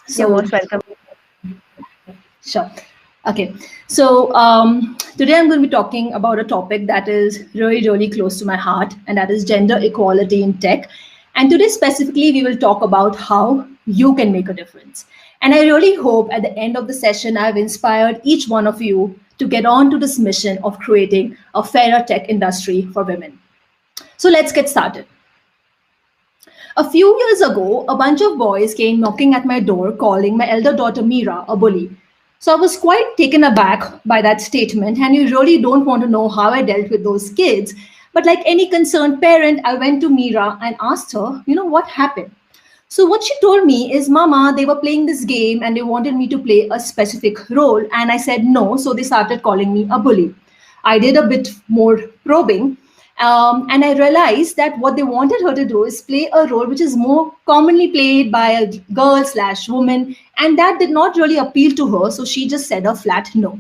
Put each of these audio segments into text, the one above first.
You're So, most welcome. sure. Okay. So, today I'm going to be talking about a topic that is really, really close to my heart, and that is gender equality in tech. And today, specifically, we will talk about how you can make a difference. And I really hope at the end of the session, I've inspired each one of you to get on to this mission of creating a fairer tech industry for women. So, let's get started. A few years ago, a bunch of boys came knocking at my door calling my elder daughter Mira a bully. So I was quite taken aback by that statement, and you really don't want to know how I dealt with those kids. But like any concerned parent, I went to Mira and asked her, what happened? So what she told me is, Mama, they were playing this game and they wanted me to play a specific role. And I said no. So they started calling me a bully. I did a bit more probing. And I realized that what they wanted her to do is play a role which is more commonly played by a girl slash woman. And that did not really appeal to her. So she just said a flat no.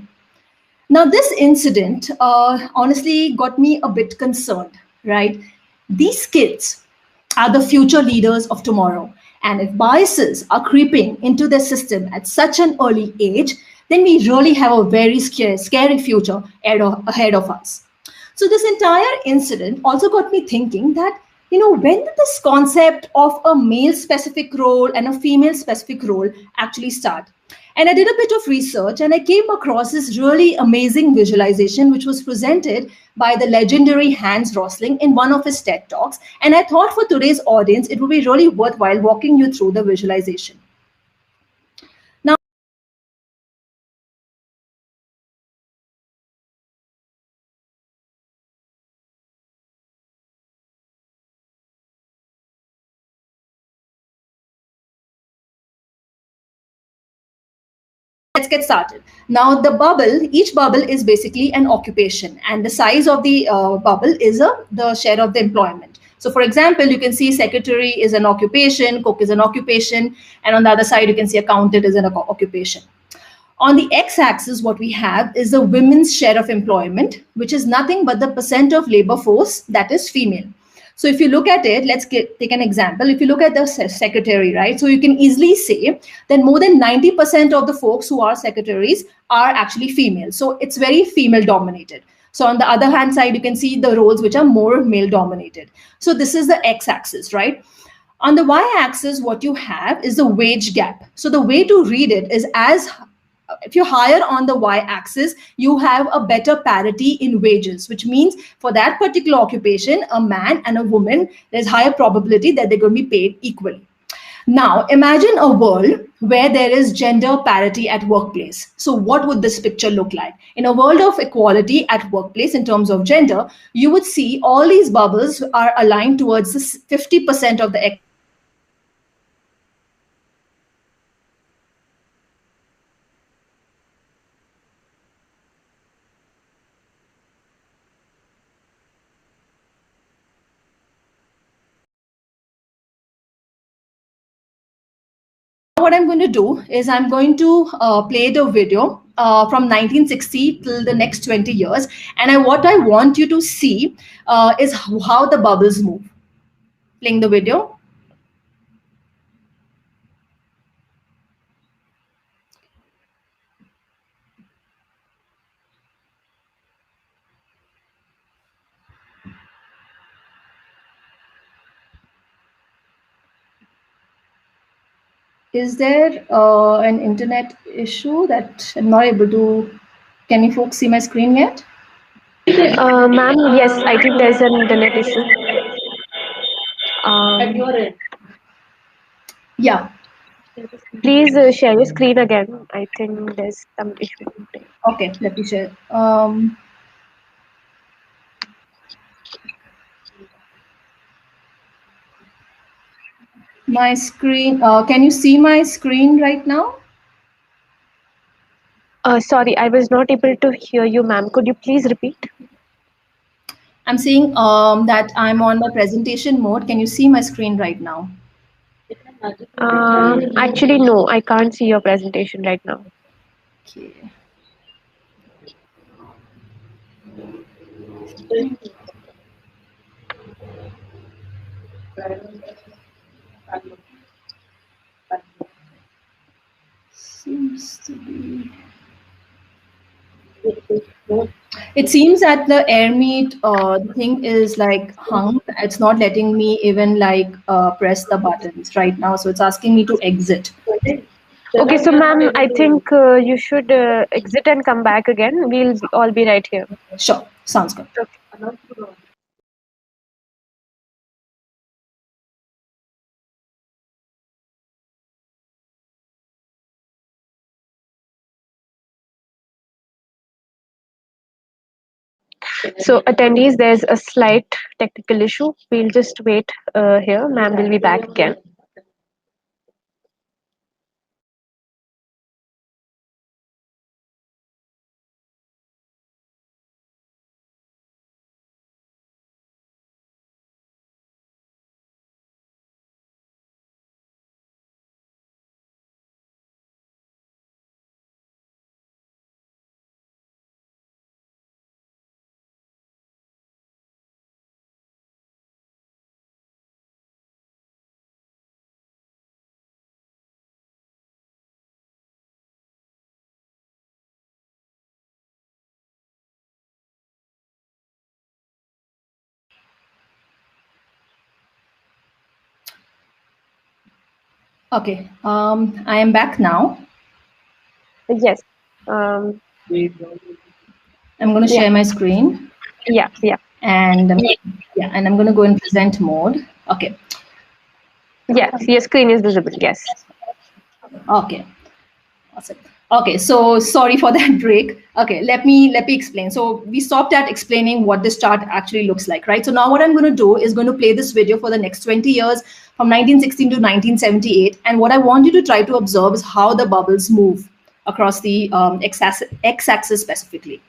Now, this incident honestly got me a bit concerned, right? These kids are the future leaders of tomorrow. And if biases are creeping into the system at such an early age, then we really have a very scary future ahead of us. So, this entire incident also got me thinking that, when did this concept of a male specific role and a female specific role actually start? And I did a bit of research and I came across this really amazing visualization, which was presented by the legendary Hans Rosling in one of his TED Talks. And I thought for today's audience, it would be really worthwhile walking you through the visualization. Now, let's get started. Now, each bubble is basically an occupation, and the size of the bubble is the share of the employment. So, for example, you can see secretary is an occupation, cook is an occupation, and on the other side, you can see accountant is an occupation. On the x-axis, what we have is the women's share of employment, which is nothing but the percent of labor force that is female. So if you look at it, take an example. If you look at the secretary, right? So you can easily say that more than 90% of the folks who are secretaries are actually female. So it's very female dominated. So on the other hand side, you can see the roles which are more male dominated. So this is the x-axis, right? On the y-axis, what you have is the wage gap. So the way to read it is as if you're higher on the y-axis, you have a better parity in wages, which means for that particular occupation, a man and a woman, there's higher probability that they're going to be paid equally. Now, imagine a world where there is gender parity at workplace. So what would this picture look like? In a world of equality at workplace in terms of gender, you would see all these bubbles are aligned towards this 50% of the what I'm going to do is I'm going to play the video from 1960 till the next 20 years. And what I want you to see is how the bubbles move. Playing the video. Is there an internet issue that I'm not able to? Can you folks see my screen yet? Ma'am, yes, I think there's an internet issue. At Um, your end. Yeah. please share your screen again. I think there's some issue. Okay. Let me share. My screen. Can you see my screen right now? Sorry, I was not able to hear you, ma'am. Could you please repeat? I'm seeing that I'm on my presentation mode. Can you see my screen right now? Actually, no, I can't see your presentation right now. Okay. Seems to be. It seems that the air meet thing is like hung. It's not letting me even like press the buttons right now. So it's asking me to exit. Okay, so ma'am, I think you should exit and come back again. All be right here. Sure, sounds good. Okay. So attendees, there's a slight technical issue. We'll just wait here. Ma'am will be back again. Okay, I am back now. Yes. I'm going to Yeah. share my screen. Yeah. Yeah. And yeah, and I'm going to go in present mode. Okay. Yes. Your screen is visible. Yes. Okay. Awesome. Okay, so sorry for that break. Okay, let me explain. So we stopped at explaining what this chart actually looks like, right? So now what I'm going to do is going to play this video for the next 20 years from 1916 to 1978, and what I want you to try to observe is how the bubbles move across the x-axis specifically.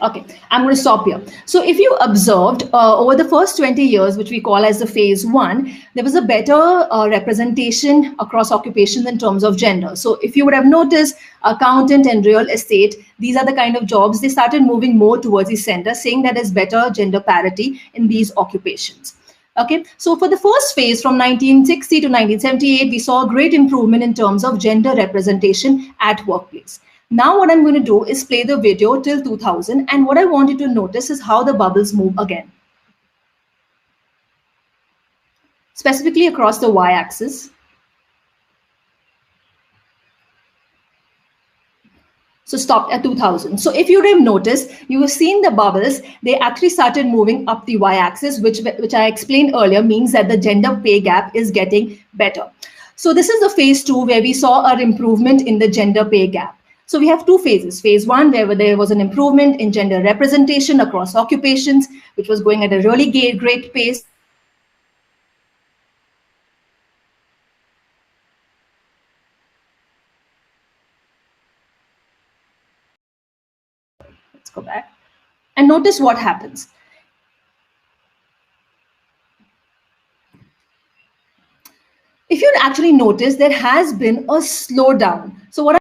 Okay, I'm going to stop here. So if you observed over the first 20 years, which we call as the phase one, there was a better representation across occupations in terms of gender. So if you would have noticed, accountant and real estate, these are the kind of jobs, they started moving more towards the center, saying that there's better gender parity in these occupations. Okay, so for the first phase from 1960 to 1978, we saw a great improvement in terms of gender representation at workplace. Now what I'm going to do is play the video till 2000, and what I want you to notice is how the bubbles move again, specifically across the y-axis. So stopped at 2000. So if you have noticed, you have seen the bubbles, they actually started moving up the y-axis, which I explained earlier means that the gender pay gap is getting better. So this is the phase two where we saw an improvement in the gender pay gap. So we have two phases. Phase one, where there was an improvement in gender representation across occupations, which was going at a really great pace. Let's go back. And notice what happens. If you actually notice, there has been a slowdown. So what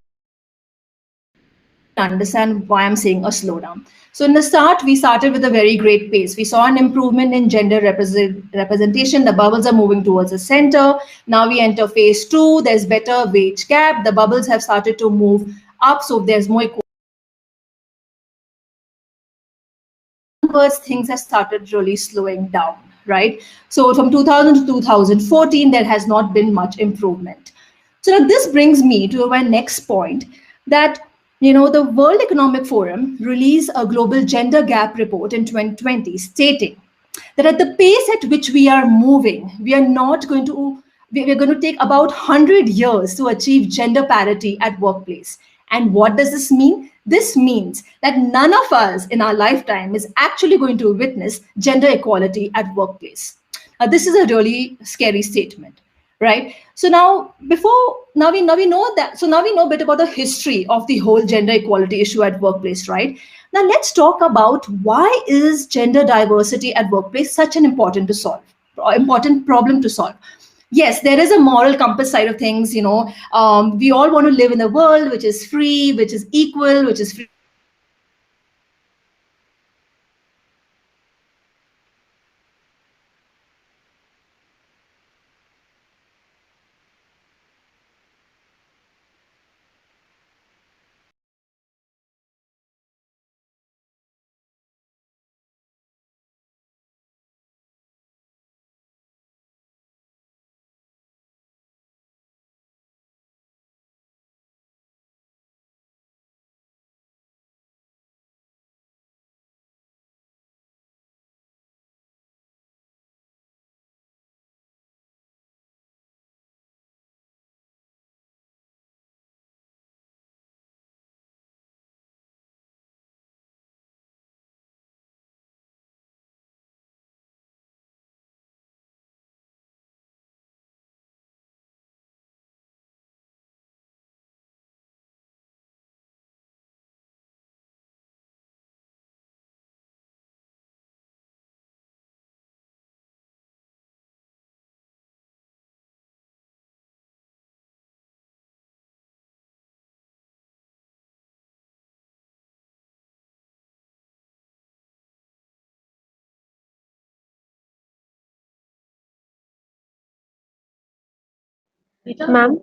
understand why I'm saying a slowdown. So in the start, we started with a very great pace. We saw an improvement in gender representation. The bubbles are moving towards the center. Now we enter phase two. There's better wage gap. The bubbles have started to move up. So there's more equality. Things have started really slowing down, right? So from 2000 to 2014, there has not been much improvement. So now this brings me to my next point that the World Economic Forum released a global gender gap report in 2020 stating that at the pace at which we are moving, we're going to take about 100 years to achieve gender parity at workplace. And what does this mean? This means that none of us in our lifetime is actually going to witness gender equality at workplace. This is a really scary statement, right? So now we know that. So now we know a bit about the history of the whole gender equality issue at workplace, right? Now let's talk about why is gender diversity at workplace such an important problem to solve. Yes, there is a moral compass side of things. We all want to live in a world which is free, which is equal, which is free. Ma'am?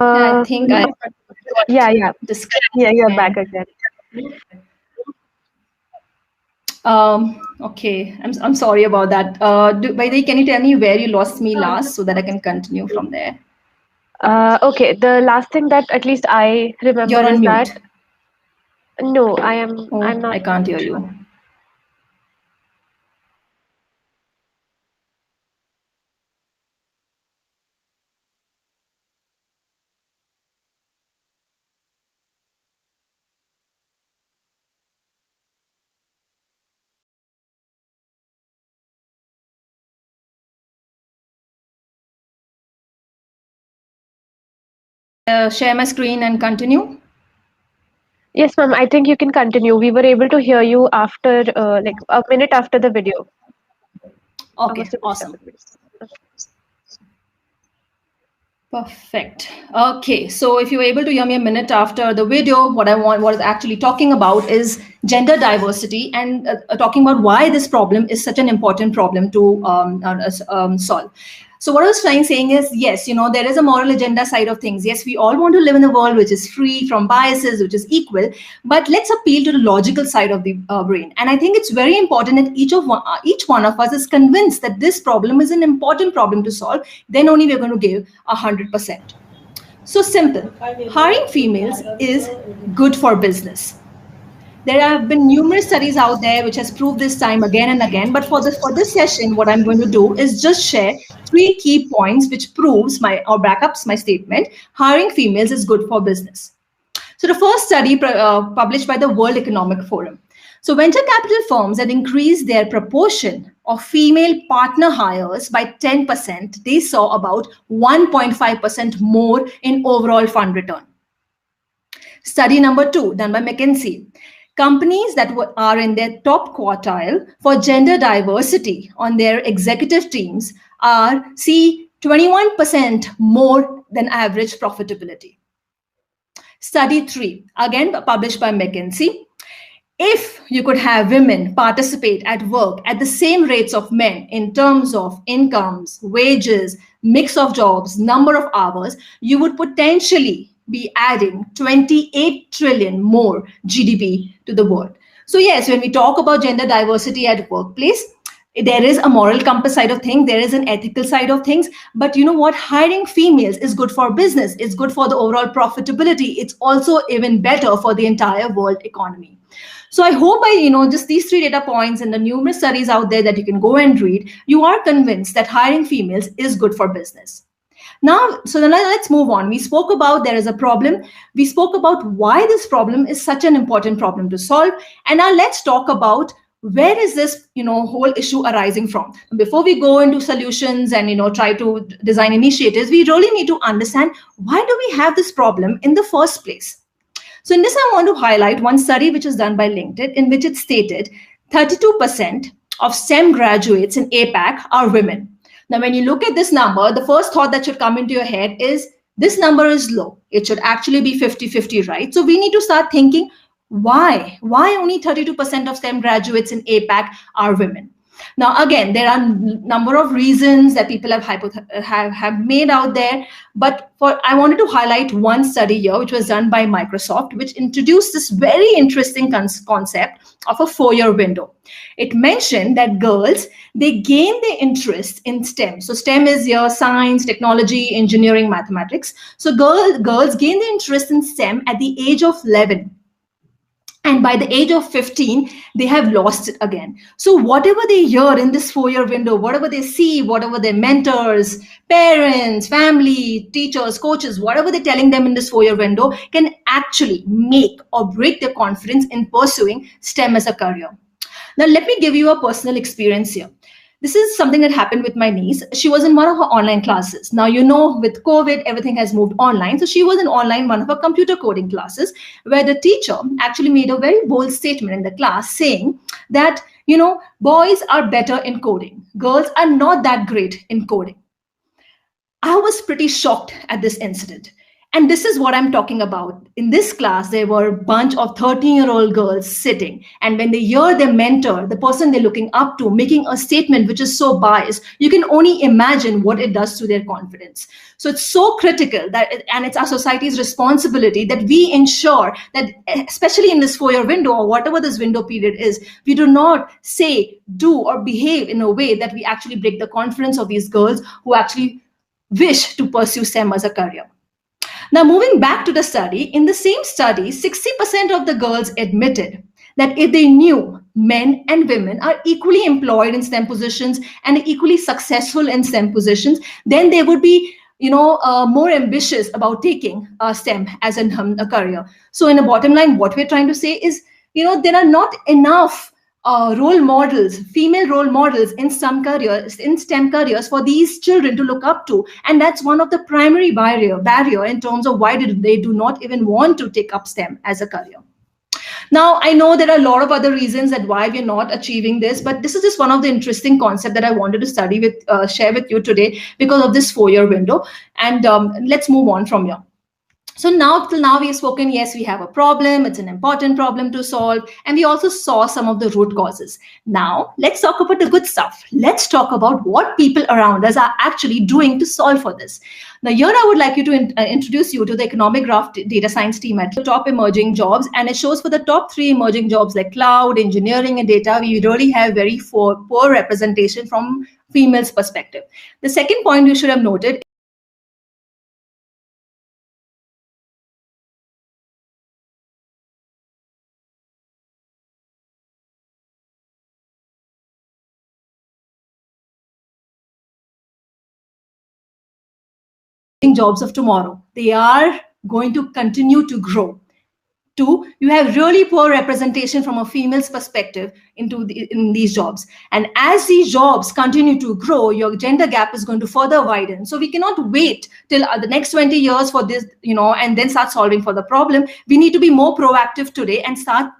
Yeah, I think I Yeah, got yeah. Yeah, you're back disconnected. again. Okay, I'm sorry about that. By the way, can you tell me where you lost me last so that I can continue from there? Okay, the last thing that at least I remember You're is on that mute. no, I'm Oh, not. I can't hear you. Share my screen and continue. Yes, ma'am. I think you can continue. We were able to hear you after, like a minute after the video. I was Okay, able to start awesome. the video. Perfect. Okay, so if you were able to hear me a minute after the video, what is actually talking about is gender diversity and talking about why this problem is such an important problem to solve. So what I was trying saying is, yes, there is a moral agenda side of things. Yes, we all want to live in a world which is free from biases, which is equal. But let's appeal to the logical side of the brain. And I think it's very important that each one of us is convinced that this problem is an important problem to solve. Then only we're going to give 100%. So simple. Hiring females is good for business. There have been numerous studies out there which has proved this time again and again. But for this session, what I'm going to do is just share three key points which proves my or backups my statement. Hiring females is good for business. So the first study published by the World Economic Forum. So venture capital firms had increased their proportion of female partner hires by 10%. They saw about 1.5% more in overall fund return. Study number 2, done by McKinsey. Companies that are in their top quartile for gender diversity on their executive teams are see 21% more than average profitability. Study 3, again published by McKinsey. If you could have women participate at work at the same rates of men in terms of incomes, wages, mix of jobs, number of hours, you would potentially be adding 28 trillion more GDP to the world. So yes, when we talk about gender diversity at workplace, there is a moral compass side of things, there is an ethical side of things, but you know what, hiring females is good for business, it's good for the overall profitability, it's also even better for the entire world economy. So I hope by just these three data points and the numerous studies out there that you can go and read, you are convinced that hiring females is good for business. Now, so then let's move on. We spoke about there is a problem. We spoke about why this problem is such an important problem to solve. And now let's talk about where is this whole issue arising from. Before we go into solutions and try to design initiatives, we really need to understand why do we have this problem in the first place. So in this, I want to highlight one study which is done by LinkedIn, in which it stated 32% of STEM graduates in APAC are women. Now, when you look at this number, the first thought that should come into your head is this number is low. It should actually be 50-50, right? So we need to start thinking, why? Why only 32% of STEM graduates in APAC are women? Now, again, there are number of reasons that people have made out there, but I wanted to highlight one study here, which was done by Microsoft, which introduced this very interesting concept of a 4-year window. It mentioned that girls, they gain their interest in STEM. So STEM is your science, technology, engineering, mathematics. So girls gain their interest in STEM at the age of 11. And by the age of 15, they have lost it again. So whatever they hear in this 4-year window, whatever they see, whatever their mentors, parents, family, teachers, coaches, whatever they're telling them in this 4-year window can actually make or break their confidence in pursuing STEM as a career. Now, let me give you a personal experience here. This is something that happened with my niece. She was in one of her online classes. Now, with COVID, everything has moved online. So she was in one of her computer coding classes, where the teacher actually made a very bold statement in the class saying that, boys are better in coding. Girls are not that great in coding. I was pretty shocked at this incident. And this is what I'm talking about. In this class, there were a bunch of 13-year-old girls sitting. And when they hear their mentor, the person they're looking up to, making a statement which is so biased, you can only imagine what it does to their confidence. So it's so critical and it's our society's responsibility that we ensure that, especially in this 4-year window or whatever this window period is, we do not say, do, or behave in a way that we actually break the confidence of these girls who actually wish to pursue STEM as a career. Now, moving back to the study, in the same study, 60% of the girls admitted that if they knew men and women are equally employed in STEM positions and equally successful in STEM positions, then they would be more ambitious about taking STEM as a career. So in the bottom line, what we're trying to say is, there are not enough role models, female role models in some careers, in STEM careers, for these children to look up to. And that's one of the primary barrier in terms of why they do not even want to take up STEM as a career. Now, I know there are a lot of other reasons that why we're not achieving this, but this is just one of the interesting concepts that I wanted to share with you today because of this 4-year window. And let's move on from here. So till now we have spoken, yes, we have a problem, it's an important problem to solve, and we also saw some of the root causes. Now, let's talk about the good stuff. Let's talk about what people around us are actually doing to solve for this. Now, here I would like you to introduce you to the economic graph data science team at the top emerging jobs, and it shows for the top 3 emerging jobs like cloud, engineering, and data, we really have very poor representation from females' perspective. The second point you should have noted jobs of tomorrow. They are going to continue to grow. 2, you have really poor representation from a female's perspective in these jobs. And as these jobs continue to grow, your gender gap is going to further widen. So we cannot wait till the next 20 years for this, and then start solving for the problem. We need to be more proactive today and start,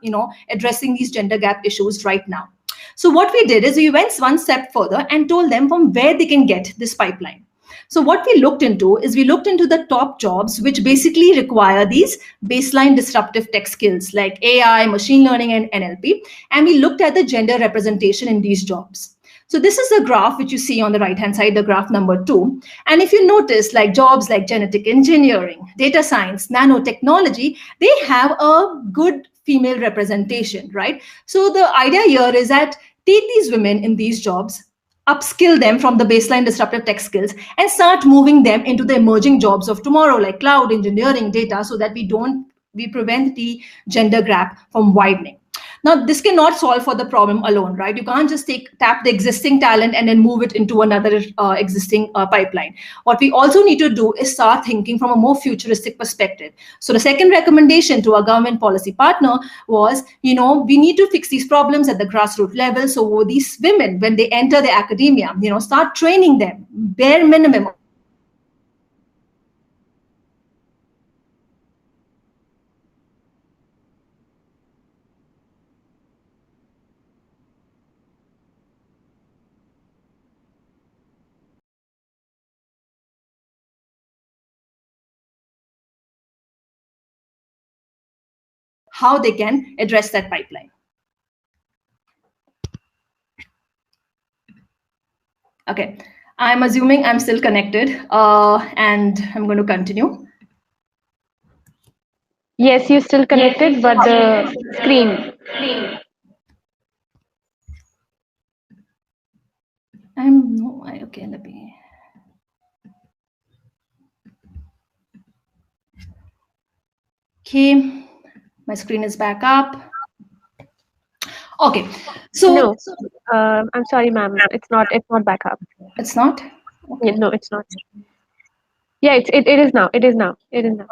addressing these gender gap issues right now. So what we did is we went one step further and told them from where they can get this pipeline. So what we looked into the top jobs which basically require these baseline disruptive tech skills like AI, machine learning, and NLP. And we looked at the gender representation in these jobs. So this is the graph which you see on the right-hand side, the graph number 2. And if you notice, like jobs like genetic engineering, data science, nanotechnology, they have a good female representation, right? So the idea here is that take these women in these jobs, upskill them from the baseline disruptive tech skills, and start moving them into the emerging jobs of tomorrow, like cloud, engineering, data, so that we prevent the gender gap from widening. Now, this cannot solve for the problem alone, right? You can't just tap the existing talent and then move it into another existing pipeline. What we also need to do is start thinking from a more futuristic perspective. So the second recommendation to our government policy partner was, we need to fix these problems at the grassroots level. So these women, when they enter the academia, start training them, bare minimum. How they can address that pipeline. Okay, I'm assuming I'm still connected, and I'm going to continue. Yes, you're still connected, but the screen. Okay, let me. Okay, my screen is back up. Okay, so No, I'm sorry, ma'am. It's not. It's not back up. it's not. Yeah, Okay. no, it's not. Yeah, it is now. It is now. It is now.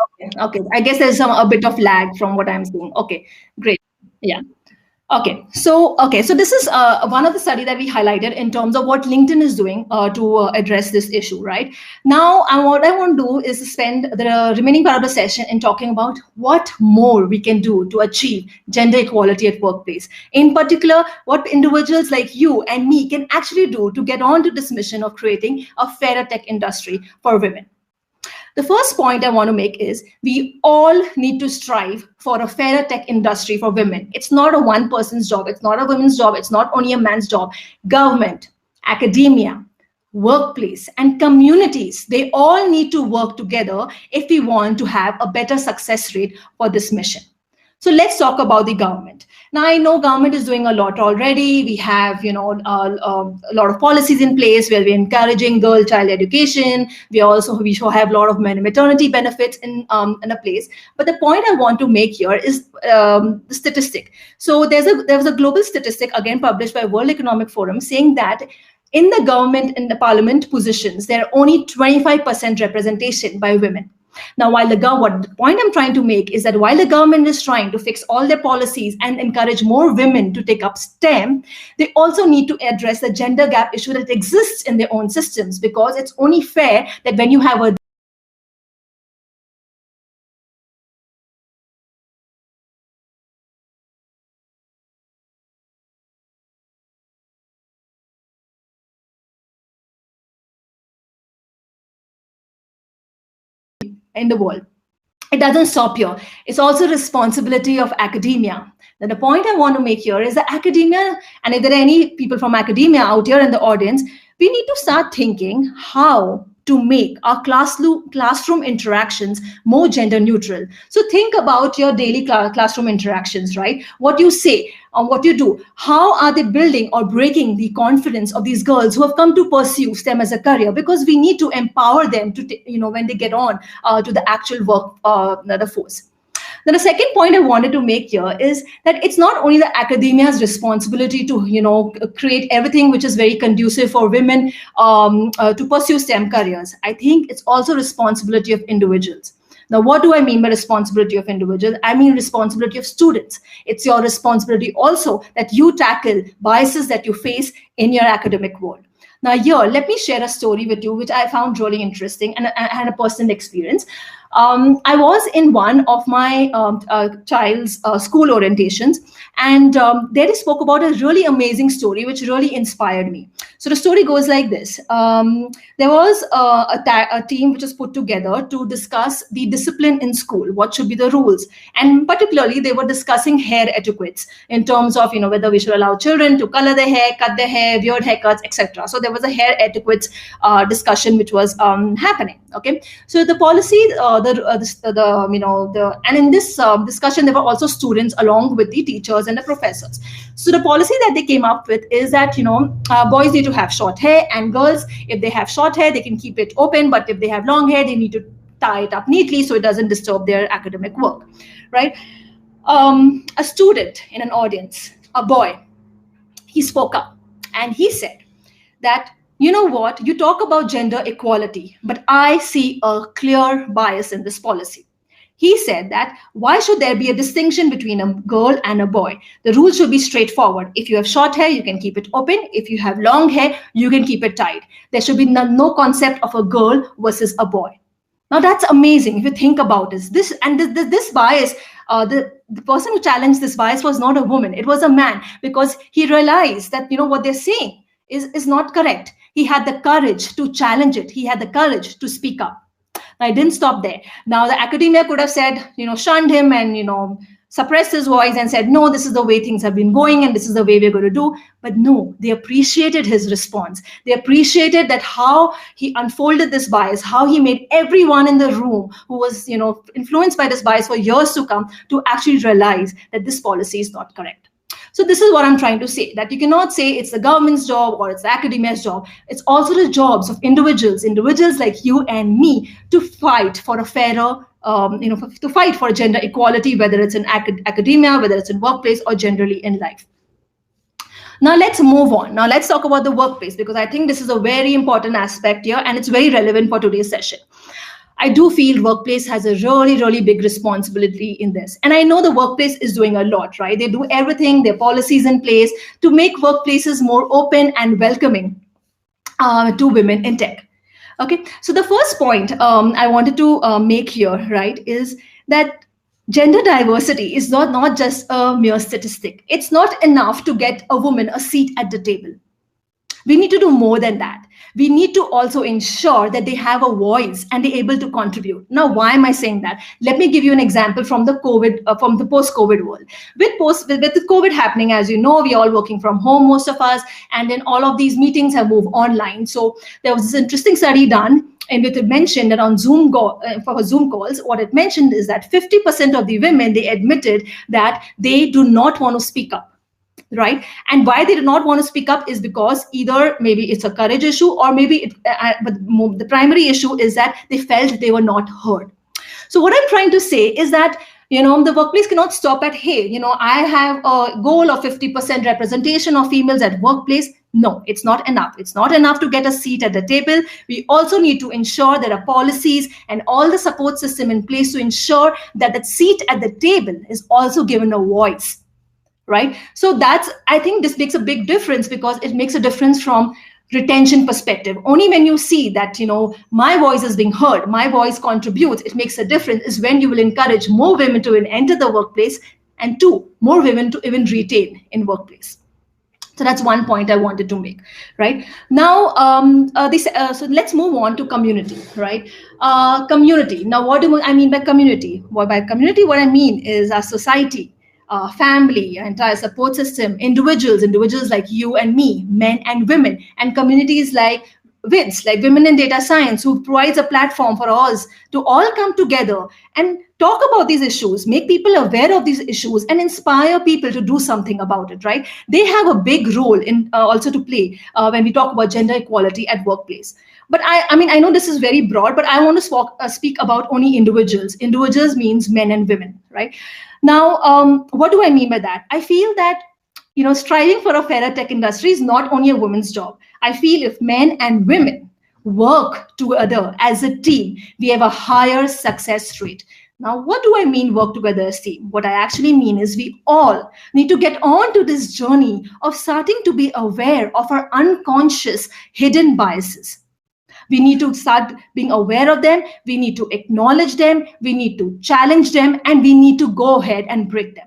Okay. I guess there's a bit of lag from what I'm seeing. Okay, great. Yeah. Okay, so this is one of the study that we highlighted in terms of what LinkedIn is doing to address this issue, right? Now, what I want to do is spend the remaining part of the session in talking about what more we can do to achieve gender equality at workplace. In particular, what individuals like you and me can actually do to get on to this mission of creating a fairer tech industry for women. The first point I want to make is we all need to strive for a fairer tech industry for women. It's not a one person's job, it's not a woman's job, it's not only a man's job. Government, academia, workplace, and communities, they all need to work together if we want to have a better success rate for this mission. So let's talk about the government. Now I know government is doing a lot already. We have, a lot of policies in place where we're encouraging girl child education. We should have a lot of maternity benefits in a place. But the point I want to make here is the statistic. So there was a global statistic again published by World Economic Forum saying that in the government and the parliament positions, there are only 25% representation by women. Now, what the point I'm trying to make is that while the government is trying to fix all their policies and encourage more women to take up STEM, they also need to address the gender gap issue that exists in their own systems, because it's only fair that when you have a in the world. It doesn't stop here. It's also responsibility of academia. Then the point I want to make here is that academia, and if there are any people from academia out here in the audience, we need to start thinking how to make our classroom interactions more gender neutral. So think about your daily classroom interactions, right? What you say or what you do, how are they building or breaking the confidence of these girls who have come to pursue STEM as a career? Because we need to empower them to, when they get on to the actual work, the force. Then the second point I wanted to make here is that it's not only the academia's responsibility to, create everything which is very conducive for women to pursue STEM careers. I think it's also responsibility of individuals. Now, what do I mean by responsibility of individuals? I mean responsibility of students. It's your responsibility also that you tackle biases that you face in your academic world. Now, here, let me share a story with you, which I found really interesting and I had a personal experience. I was in one of my child's school orientations, and there they spoke about a really amazing story, which really inspired me. So the story goes like this. There was a team which was put together to discuss the discipline in school, what should be the rules. And particularly, they were discussing hair etiquettes in terms of, whether we should allow children to color their hair, cut their hair, weird haircuts, etc. So there was a hair etiquette discussion which was happening. Okay, so the policy, and in this discussion, there were also students along with the teachers and the professors. So the policy that they came up with is that boys need to have short hair, and girls, if they have short hair, they can keep it open, but if they have long hair, they need to tie it up neatly so it doesn't disturb their academic work, right? A student in an audience, a boy, he spoke up and he said that, you know what, you talk about gender equality, but I see a clear bias in this policy. He said that why should there be a distinction between a girl and a boy? The rule should be straightforward. If you have short hair, you can keep it open. If you have long hair, you can keep it tied. There should be no concept of a girl versus a boy. Now that's amazing if you think about this. This bias, the person who challenged this bias was not a woman; it was a man, because he realized that what they're saying is not correct. He had the courage to challenge it. He had the courage to speak up. I didn't stop there. Now the academia could have said, shunned him and suppressed his voice and said, no, this is the way things have been going and this is the way we're going to do. But no, they appreciated his response. They appreciated that how he unfolded this bias, how he made everyone in the room who was, influenced by this bias for years to come to actually realize that this policy is not correct. So this is what I'm trying to say, that you cannot say it's the government's job or it's the academia's job. It's also the jobs of individuals like you and me, to fight for a fairer, to fight for gender equality, whether it's in academia, whether it's in workplace, or generally in life. Now let's move on. Now let's talk about the workplace, because I think this is a very important aspect here and it's very relevant for today's session. I do feel workplace has a really, really big responsibility in this. And I know the workplace is doing a lot, right? They do everything, their policies in place to make workplaces more open and welcoming to women in tech. Okay, so the first point I wanted to make here, right, is that gender diversity is not just a mere statistic. It's not enough to get a woman a seat at the table. We need to do more than that. We need to also ensure that they have a voice and they're able to contribute. Now, why am I saying that? Let me give you an example from the post-COVID world. With the COVID happening, as you know, we're all working from home, most of us, and then all of these meetings have moved online. So there was this interesting study done, and it mentioned that on Zoom for Zoom calls, what it mentioned is that 50% of the women, they admitted that they do not want to speak up. Right. And why they do not want to speak up is because either maybe it's a courage issue, or maybe but the primary issue is that they felt they were not heard. So what I'm trying to say is that, the workplace cannot stop at, hey, I have a goal of 50% representation of females at workplace. No, it's not enough. It's not enough to get a seat at the table. We also need to ensure there are policies and all the support system in place to ensure that that seat at the table is also given a voice. Right. So I think this makes a big difference, because it makes a difference from retention perspective. Only when you see that, my voice is being heard, my voice contributes, it makes a difference, is when you will encourage more women to enter the workplace, and two, more women to even retain in workplace. So that's one point I wanted to make, right? Now, so let's move on to community, right? Community. Now, what do I mean by community? Well, by community, what I mean is our society, family, entire support system, individuals like you and me, men and women, and communities like WIDS, like Women in Data Science, who provides a platform for us to all come together and talk about these issues, make people aware of these issues, and inspire people to do something about it, right? They have a big role in also to play when we talk about gender equality at workplace. But I mean, I know this is very broad, but I want to speak about only individuals. Individuals means men and women, right? Now, what do I mean by that? I feel that, striving for a fairer tech industry is not only a woman's job. I feel if men and women work together as a team, we have a higher success rate. Now, what do I mean work together as a team? What I actually mean is we all need to get on to this journey of starting to be aware of our unconscious hidden biases. We need to start being aware of them. We need to acknowledge them. We need to challenge them, and we need to go ahead and break them,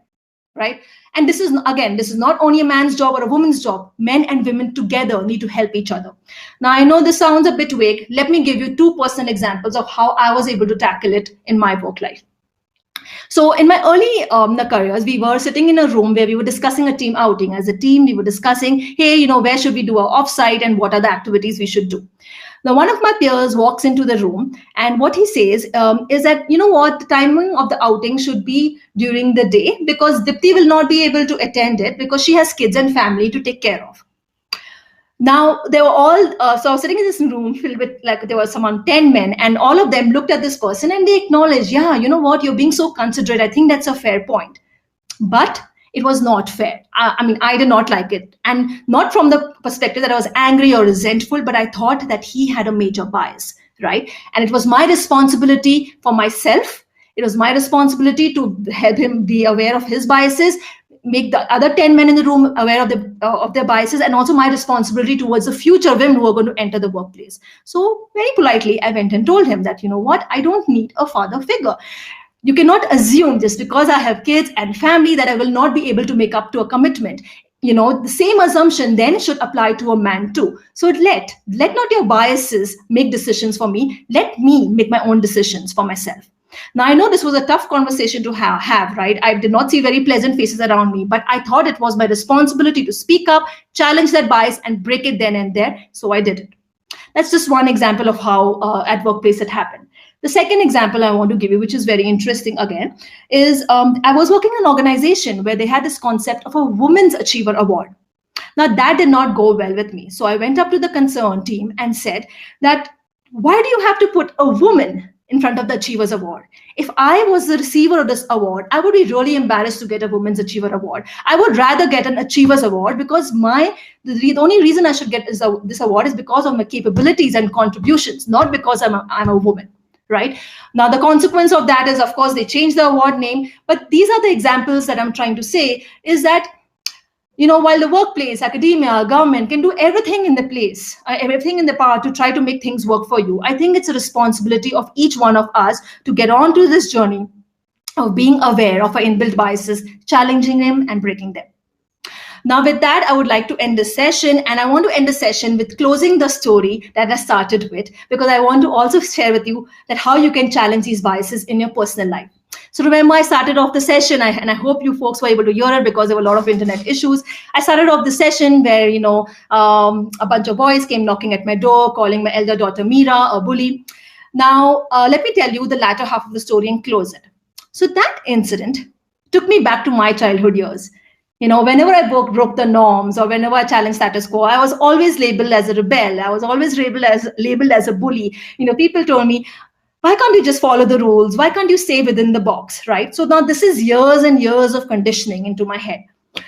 right? And this is not only a man's job or a woman's job. Men and women together need to help each other. Now, I know this sounds a bit vague. Let me give you 2 personal examples of how I was able to tackle it in my work life. So in my early careers, we were sitting in a room where we were discussing a team outing. As a team, we were discussing, hey, where should we do our offsite and what are the activities we should do? Now, one of my peers walks into the room, and what he says is that, the timing of the outing should be during the day, because Dipti will not be able to attend it because she has kids and family to take care of. Now, they were all, so I was sitting in this room filled with, there was someone, 10 men, and all of them looked at this person and they acknowledged, yeah, you know what, you're being so considerate. I think that's a fair point. But it was not fair. I mean, I did not like it. And not from the perspective that I was angry or resentful, but I thought that he had a major bias, right? And it was my responsibility for myself. It was my responsibility to help him be aware of his biases, make the other 10 men in the room aware of their biases, and also my responsibility towards the future women who are going to enter the workplace. So very politely, I went and told him that, you know what, I don't need a father figure. You cannot assume just because I have kids and family that I will not be able to make up to a commitment. The same assumption then should apply to a man too. So let not your biases make decisions for me. Let me make my own decisions for myself. Now, I know this was a tough conversation to have, right? I did not see very pleasant faces around me, but I thought it was my responsibility to speak up, challenge that bias, and break it then and there. So I did it. That's just one example of how at workplace it happened. The second example I want to give you, which is very interesting again, is I was working in an organization where they had this concept of a Women's Achiever Award. Now, that did not go well with me. So I went up to the concerned team and said that, why do you have to put a woman in front of the Achievers Award? If I was the receiver of this award, I would be really embarrassed to get a Women's Achiever Award. I would rather get an Achievers Award because the only reason I should get this award is because of my capabilities and contributions, not because I'm a woman. Right now, the consequence of that is, of course, they changed the award name. But these are the examples that I'm trying to say is that, while the workplace, academia, government can do everything in the place, everything in the power to try to make things work for you, I think it's a responsibility of each one of us to get on to this journey of being aware of our inbuilt biases, challenging them and breaking them. Now, with that, I would like to end the session, and I want to end the session with closing the story that I started with, because I want to also share with you that how you can challenge these biases in your personal life. So remember, I started off the session, and I hope you folks were able to hear it because there were a lot of internet issues. I started off the session where, a bunch of boys came knocking at my door, calling my elder daughter Mira a bully. Now, let me tell you the latter half of the story and close it. So that incident took me back to my childhood years. Whenever I broke the norms or whenever I challenged status quo, I was always labeled as a rebel. I was always labeled as a bully. People told me, why can't you just follow the rules? Why can't you stay within the box, right? So now this is years and years of conditioning into my head.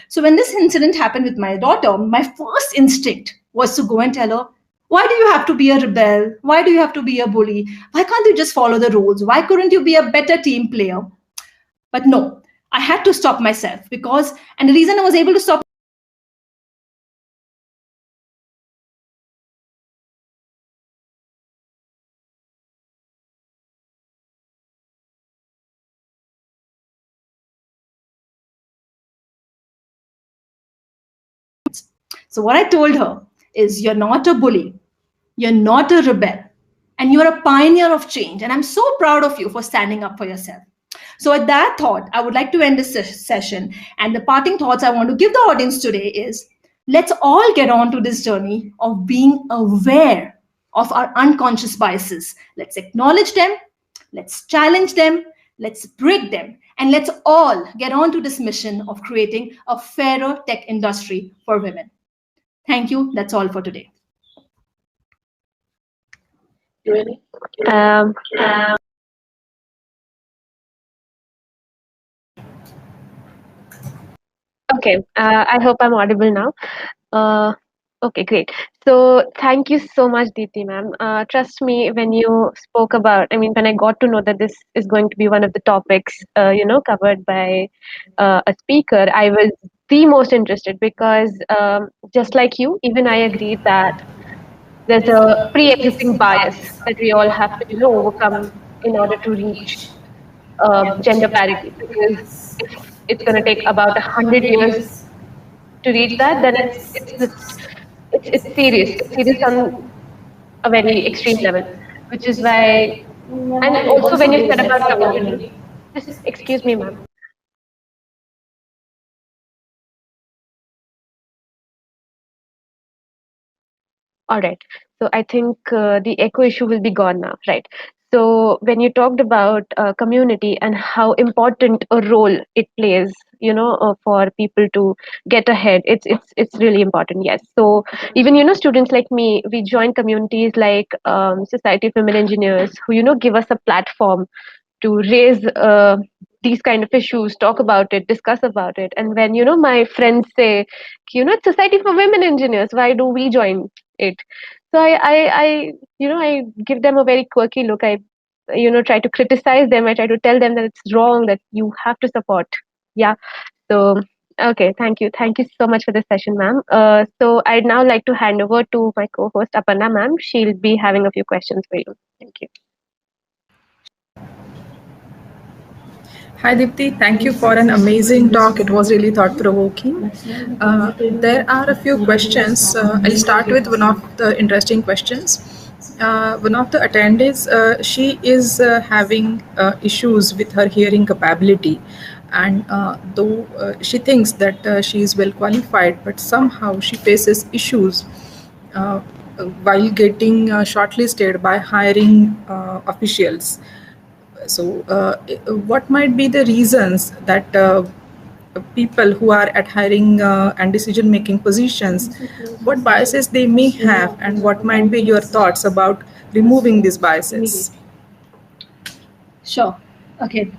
So when this incident happened with my daughter, my first instinct was to go and tell her, why do you have to be a rebel? Why do you have to be a bully? Why can't you just follow the rules? Why couldn't you be a better team player? But no, I had to stop myself and the reason I was able to stop So what I told her is, you're not a bully, you're not a rebel, and you're a pioneer of change. And I'm so proud of you for standing up for yourself. So with that thought, I would like to end this session. And the parting thoughts I want to give the audience today is, let's all get on to this journey of being aware of our unconscious biases. Let's acknowledge them, let's challenge them, let's break them, and let's all get on to this mission of creating a fairer tech industry for women. Thank you. That's all for today. Really? Okay, I hope I'm audible now. Okay, great. So thank you so much, Deepti ma'am. Trust me, when you spoke about, when I got to know that this is going to be one of the topics, covered by a speaker, I was the most interested because just like you, even I agreed that there's a pre-existing bias that we all have to, overcome in order to reach gender parity. Because if it's going to take about 100 years to reach that, then it's serious. It's serious on a very extreme level, which is why, and also when you said about community, just excuse me, ma'am. All right. So I think the echo issue will be gone now, right? So when you talked about community and how important a role it plays, for people to get ahead, it's really important. Yes. So even students like me, we join communities like Society of Women Engineers, who give us a platform to raise these kind of issues, talk about it, discuss about it. And when my friends say, it's Society for Women Engineers, why do we join it? So I give them a very quirky look. I try to criticize them. I try to tell them that it's wrong, that you have to support. Yeah. So okay, thank you so much for this session, ma'am. So I'd now like to hand over to my co-host Aparna ma'am. She'll be having a few questions for you. Thank you. Hi Deepti, thank you for an amazing talk. It was really thought-provoking. There are a few questions. I'll start with one of the interesting questions. One of the attendees, she is having issues with her hearing capability, and though she thinks that she is well qualified, but somehow she faces issues uh, while getting shortlisted by hiring officials. So, what might be the reasons that people who are at hiring and decision making positions, what biases they may have, and what might be your thoughts about removing these biases? Sure. Okay.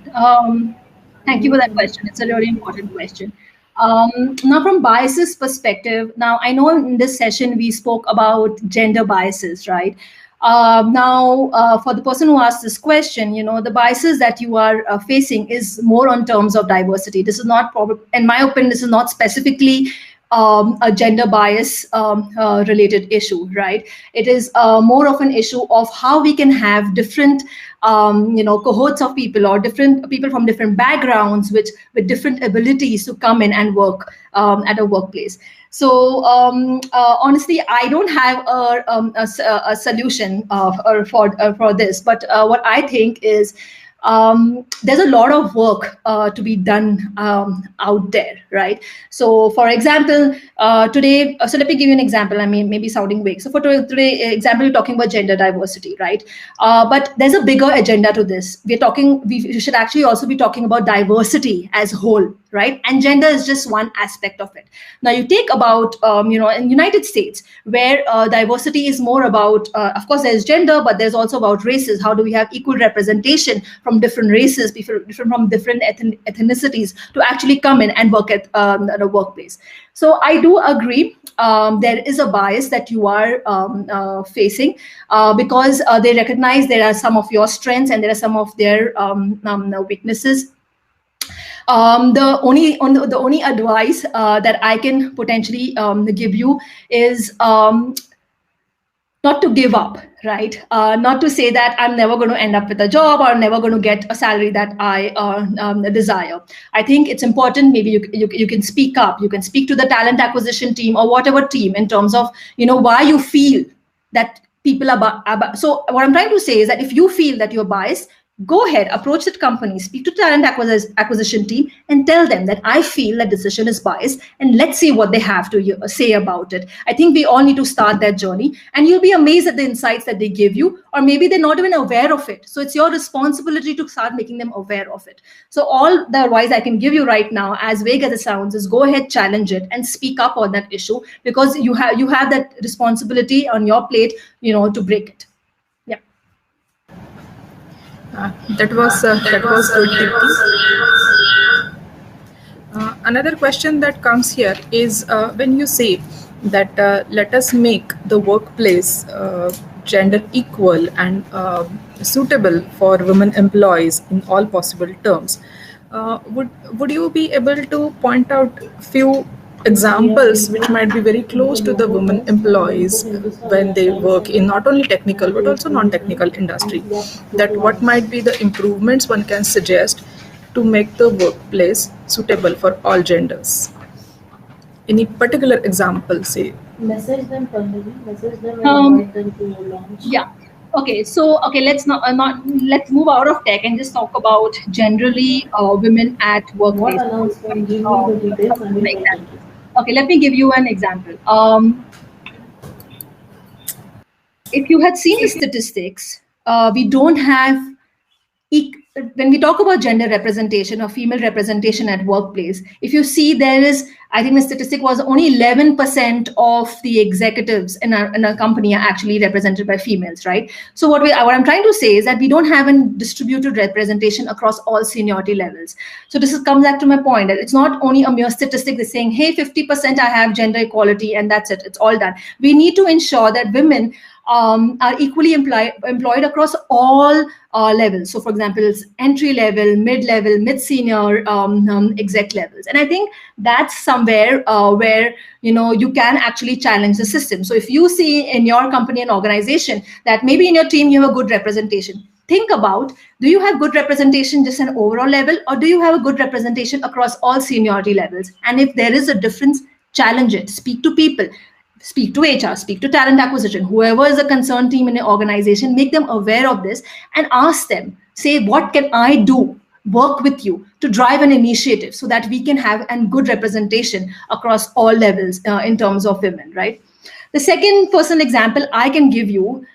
Thank you for that question. It's a really important question. Now, from biases perspective, now I know in this session we spoke about gender biases, right? For the person who asked this question, the biases that you are facing is more on terms of diversity. This is not probably, in my opinion, this is not specifically a gender bias related issue, right? It is more of an issue of how we can have different cohorts of people or different people from different backgrounds with different abilities to come in and work at a workplace. So honestly, I don't have a solution for this, but what I think is there's a lot of work to be done out there, right? So, for example, today, so let me give you an example. I mean, maybe sounding vague. So, for today, example, you're talking about gender diversity, right? But there's a bigger agenda to this. We should actually also be talking about diversity as whole, right? And gender is just one aspect of it. Now, you take about, in United States, where diversity is more about, of course, there's gender, but there's also about races. How do we have equal representation from different races, from different ethnicities to actually come in and work at a workplace? So I do agree there is a bias that you are facing because they recognize there are some of your strengths and there are some of their weaknesses. The only advice that I can potentially give you is not to give up, right? Not to say that I'm never going to end up with a job or never going to get a salary that I desire. I think it's important. Maybe you can speak up. You can speak to the talent acquisition team or whatever team in terms of why you feel that people are. So what I'm trying to say is that if you feel that you're biased, go ahead, approach that company, speak to talent acquisition team, and tell them that I feel that decision is biased, and let's see what they have to say about it. I think we all need to start that journey, and you'll be amazed at the insights that they give you, or maybe they're not even aware of it. So it's your responsibility to start making them aware of it. So all the advice I can give you right now, as vague as it sounds, is go ahead, challenge it, and speak up on that issue, because you have that responsibility on your plate, to break it. That was good, Deepti. Another question that comes here is when you say that let us make the workplace gender equal and suitable for women employees in all possible terms, would you be able to point out few examples which might be very close to the women employees when they work in not only technical but also non-technical industry, that what might be the improvements one can suggest to make the workplace suitable for all genders? Any particular example, say? Message them, Pallavi. Message them and invite them to launch. Yeah. Okay. So let's let's move out of tech and just talk about generally women at workplace. What announcement? Give me the details and we'll take it. Okay, let me give you an example. If you had seen the statistics, we don't have, when we talk about gender representation or female representation at workplace, if you see there is, I think the statistic was only 11% of the executives in a company are actually represented by females, right? So what I'm trying to say is that we don't have a distributed representation across all seniority levels. So this comes back to my point that it's not only a mere statistic that's saying, hey, 50% I have gender equality and that's it, it's all done. We need to ensure that women are equally employed across all levels. So, for example, it's entry level, mid-level, mid-senior, exec levels. And I think that's somewhere where you can actually challenge the system. So if you see in your company and organization that maybe in your team you have a good representation, think about, do you have good representation just an overall level, or do you have a good representation across all seniority levels? And if there is a difference, challenge it, speak to people. speak to HR, speak to talent acquisition, whoever is a concerned team in an organization, make them aware of this and ask them, say, what can I do? Work with you to drive an initiative so that we can have a good representation across all levels in terms of women, right? The second personal example I can give you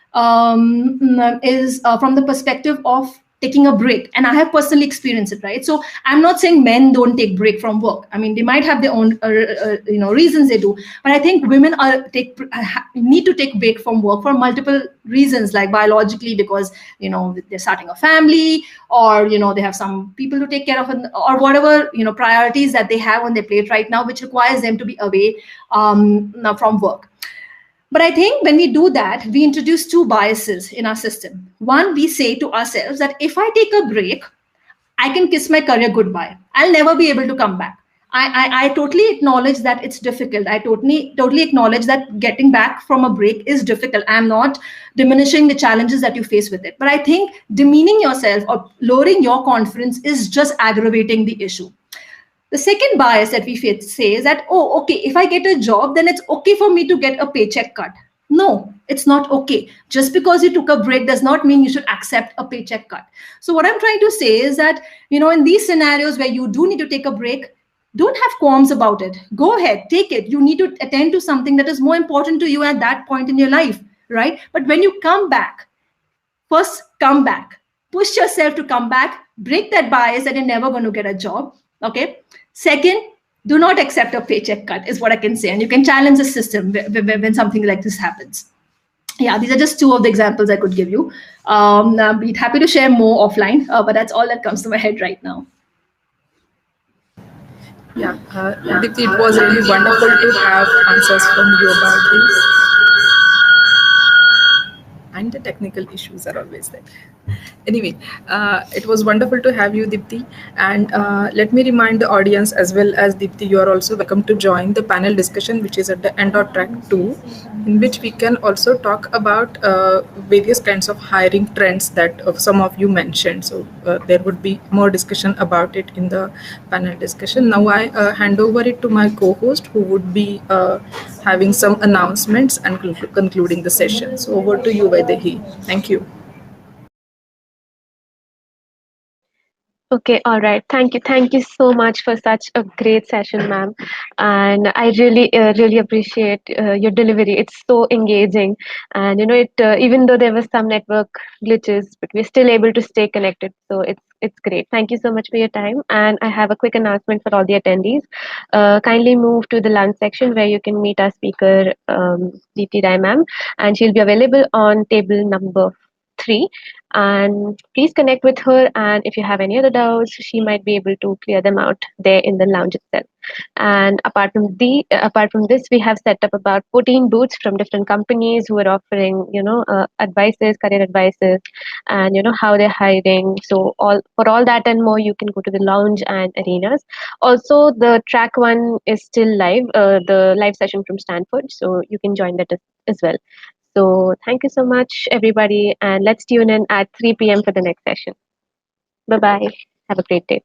is from the perspective of taking a break, and I have personally experienced it, right? So I'm not saying men don't take break from work. I mean, they might have their own reasons they do, but I think women need to take break from work for multiple reasons, like biologically, because they're starting a family, or they have some people to take care of, or whatever priorities that they have on their plate right now, which requires them to be away from work. But I think when we do that, we introduce two biases in our system. One, we say to ourselves that if I take a break, I can kiss my career goodbye. I'll never be able to come back. I totally acknowledge that it's difficult. I totally acknowledge that getting back from a break is difficult. I'm not diminishing the challenges that you face with it. But I think demeaning yourself or lowering your confidence is just aggravating the issue. The second bias that we say is that, oh, okay, if I get a job, then it's okay for me to get a paycheck cut. No, it's not okay. Just because you took a break does not mean you should accept a paycheck cut. So what I'm trying to say is that, in these scenarios where you do need to take a break, don't have qualms about it. Go ahead, take it. You need to attend to something that is more important to you at that point in your life, right? But when you come back, first come back. Push yourself to come back. Break that bias that you're never going to get a job. Okay. Second, do not accept a paycheck cut is what I can say. And you can challenge the system when something like this happens. Yeah, these are just two of the examples I could give you. I'd be happy to share more offline, but that's all that comes to my head right now. Yeah, Dipti, it was really wonderful to have answers from you about this. And the technical issues are always there. Anyway, it was wonderful to have you, Dipti. And let me remind the audience as well as Dipti, you are also welcome to join the panel discussion, which is at the end of track 2, in which we can also talk about various kinds of hiring trends that some of you mentioned. So there would be more discussion about it in the panel discussion. Now I hand over it to my co-host, who would be having some announcements and concluding the session. So over to you, Vaidehi. Thank you. Okay, all right. Thank you. Thank you so much for such a great session, ma'am. And I really appreciate your delivery. It's so engaging. And, even though there were some network glitches, but we're still able to stay connected. So it's great. Thank you so much for your time. And I have a quick announcement for all the attendees. Kindly move to the lunch section where you can meet our speaker, Deepti Rai ma'am, and she'll be available on table number 3, and please connect with her, and if you have any other doubts, she might be able to clear them out there in the lounge itself. And apart from this, we have set up about 14 booths from different companies who are offering advices, career advices, and how they're hiring. So for all that and more, you can go to the lounge and arenas. Also, the track 1 is still live, the live session from Stanford, so you can join that as well. So thank you so much, everybody, and let's tune in at 3 p.m. for the next session. Bye-bye. Have a great day.